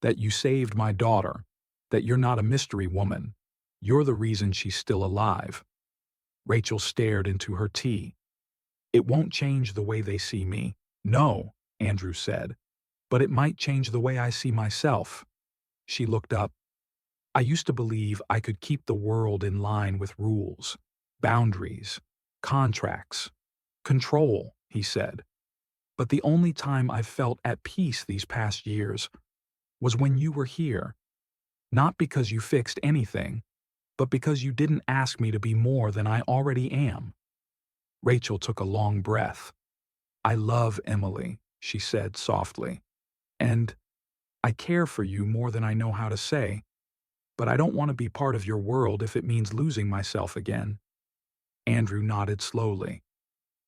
that you saved my daughter, that you're not a mystery woman. You're the reason she's still alive." Rachel stared into her tea. "It won't change the way they see me." "No," Andrew said, "but it might change the way I see myself." She looked up. "I used to believe I could keep the world in line with rules, boundaries, contracts, control," he said. "But the only time I've felt at peace these past years was when you were here. Not because you fixed anything, but because you didn't ask me to be more than I already am." Rachel took a long breath. "I love Emily," she said softly, "and I care for you more than I know how to say, but I don't want to be part of your world if it means losing myself again." Andrew nodded slowly.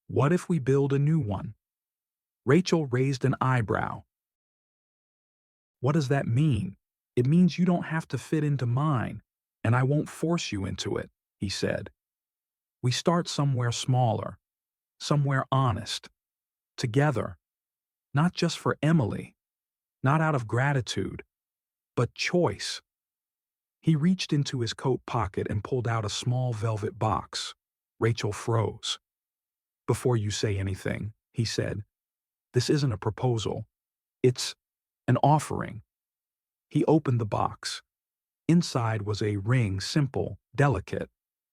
"What if we build a new one?" Rachel raised an eyebrow. "What does that mean?" "It means you don't have to fit into mine, and I won't force you into it," he said. "We start somewhere smaller, somewhere honest, together, not just for Emily, not out of gratitude, but choice." He reached into his coat pocket and pulled out a small velvet box. Rachel froze. "Before you say anything," he said, "this isn't a proposal. It's an offering." He opened the box. Inside was a ring, simple, delicate,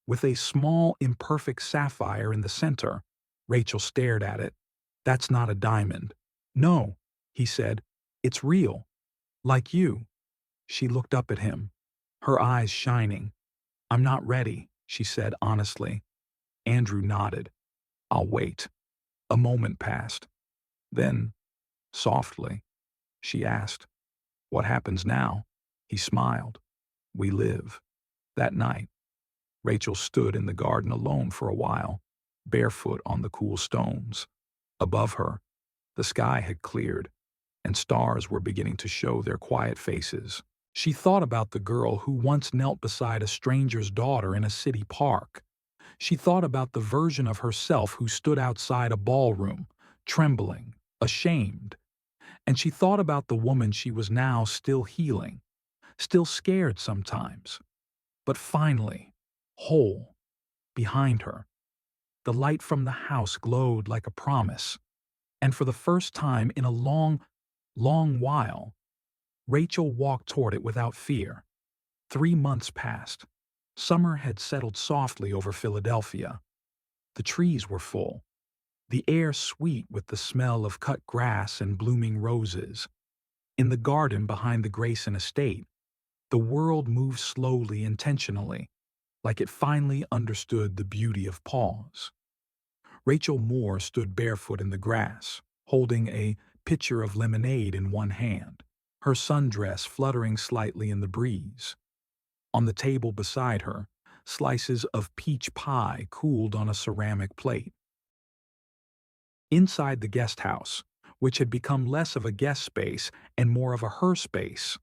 with a small, imperfect sapphire in the center. Rachel stared at it. "That's not a diamond." "No," he said, "it's real. Like you." She looked up at him, her eyes shining. "I'm not ready," she said honestly. Andrew nodded. "I'll wait." A moment passed. Then, softly, she asked, "What happens now?" He smiled. "We live." That night, Rachel stood in the garden alone for a while, barefoot on the cool stones. Above her, the sky had cleared, and stars were beginning to show their quiet faces. She thought about the girl who once knelt beside a stranger's daughter in a city park. She thought about the version of herself who stood outside a ballroom, trembling, ashamed. And she thought about the woman she was now still healing, still scared sometimes, but finally, whole, behind her. The light from the house glowed like a promise, and for the first time in a long, long while, Rachel walked toward it without fear. 3 months passed. Summer had settled softly over Philadelphia. The trees were full, the air sweet with the smell of cut grass and blooming roses. In the garden behind the Grayson estate, the world moved slowly, intentionally, like it finally understood the beauty of pause. Rachel Moore stood barefoot in the grass, holding a pitcher of lemonade in one hand, her sundress fluttering slightly in the breeze. On the table beside her, slices of peach pie cooled on a ceramic plate. Inside the guest house, which had become less of a guest space and more of a her space.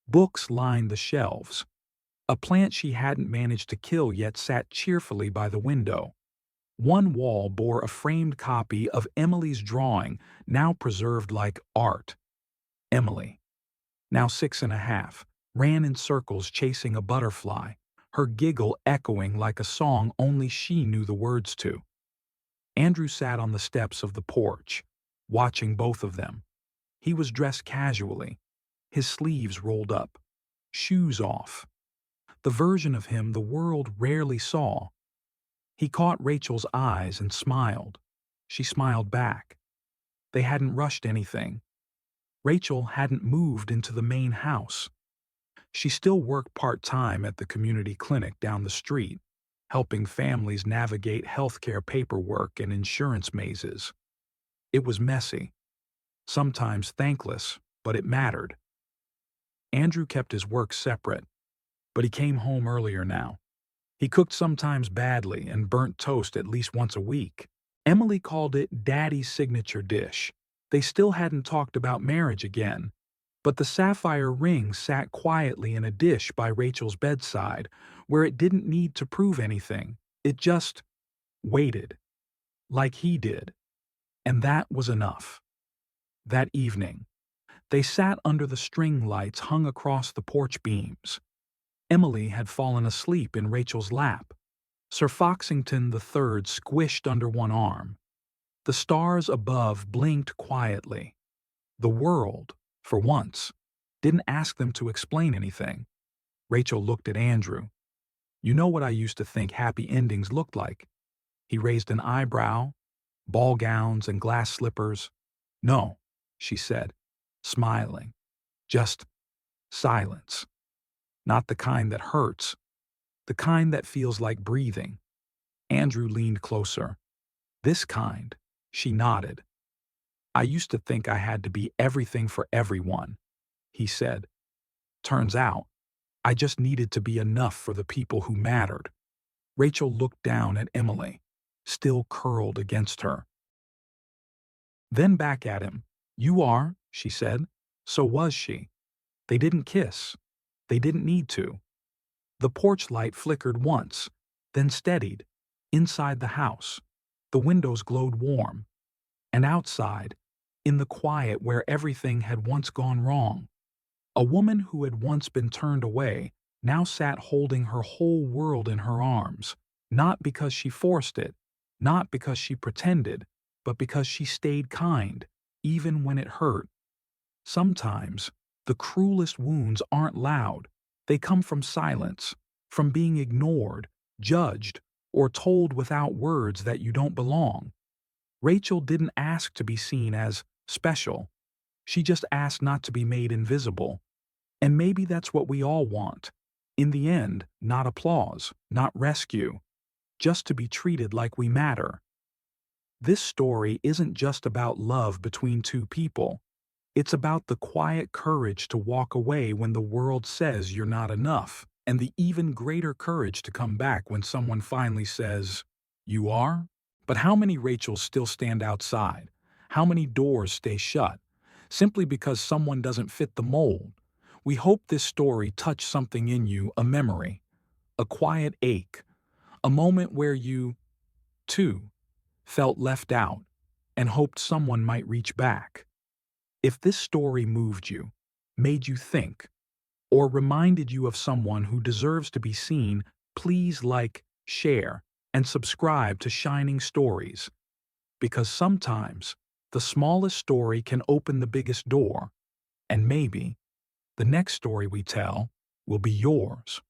Books lined the shelves. A plant she hadn't managed to kill yet sat cheerfully by the window. One wall bore a framed copy of Emily's drawing, now preserved like art. Emily, now 6.5, ran in circles chasing a butterfly, her giggle echoing like a song only she knew the words to. Andrew sat on the steps of the porch, watching both of them. He was dressed casually, his sleeves rolled up, shoes off. The version of him the world rarely saw. He caught Rachel's eyes and smiled. She smiled back. They hadn't rushed anything. Rachel hadn't moved into the main house. She still worked part-time at the community clinic down the street, helping families navigate healthcare paperwork and insurance mazes. It was messy, sometimes thankless, but it mattered. Andrew kept his work separate, but he came home earlier now. He cooked sometimes badly and burnt toast at least once a week. Emily called it Daddy's signature dish. They still hadn't talked about marriage again, but the sapphire ring sat quietly in a dish by Rachel's bedside, where it didn't need to prove anything. It just waited, like he did. And that was enough. That evening, they sat under the string lights hung across the porch beams. Emily had fallen asleep in Rachel's lap, Sir Foxington III squished under one arm. The stars above blinked quietly. The world, for once, didn't ask them to explain anything. Rachel looked at Andrew. "You know what I used to think happy endings looked like?" He raised an eyebrow. "Ball gowns and glass slippers." "No," she said, smiling. "Just silence. Not the kind that hurts. The kind that feels like breathing." Andrew leaned closer. "This kind," she nodded. "I used to think I had to be everything for everyone," he said. "Turns out, I just needed to be enough for the people who mattered." Rachel looked down at Emily, still curled against her. Then back at him. "You are," she said. So was she. They didn't kiss. They didn't need to. The porch light flickered once, then steadied. Inside the house, the windows glowed warm. And outside, in the quiet where everything had once gone wrong, a woman who had once been turned away now sat holding her whole world in her arms, not because she forced it, not because she pretended, but because she stayed kind, even when it hurt. Sometimes, the cruelest wounds aren't loud. They come from silence, from being ignored, judged, or told without words that you don't belong. Rachel didn't ask to be seen as special. She just asked not to be made invisible. And maybe that's what we all want. In the end, not applause, not rescue, just to be treated like we matter. This story isn't just about love between two people. It's about the quiet courage to walk away when the world says you're not enough, and the even greater courage to come back when someone finally says, "You are?" But how many Rachels still stand outside? How many doors stay shut? Simply because someone doesn't fit the mold. We hope this story touched something in you, a memory, a quiet ache, a moment where you, too, felt left out and hoped someone might reach back. If this story moved you, made you think, or reminded you of someone who deserves to be seen, please like, share, and subscribe to Shining Stories. Because sometimes, the smallest story can open the biggest door, and maybe the next story we tell will be yours.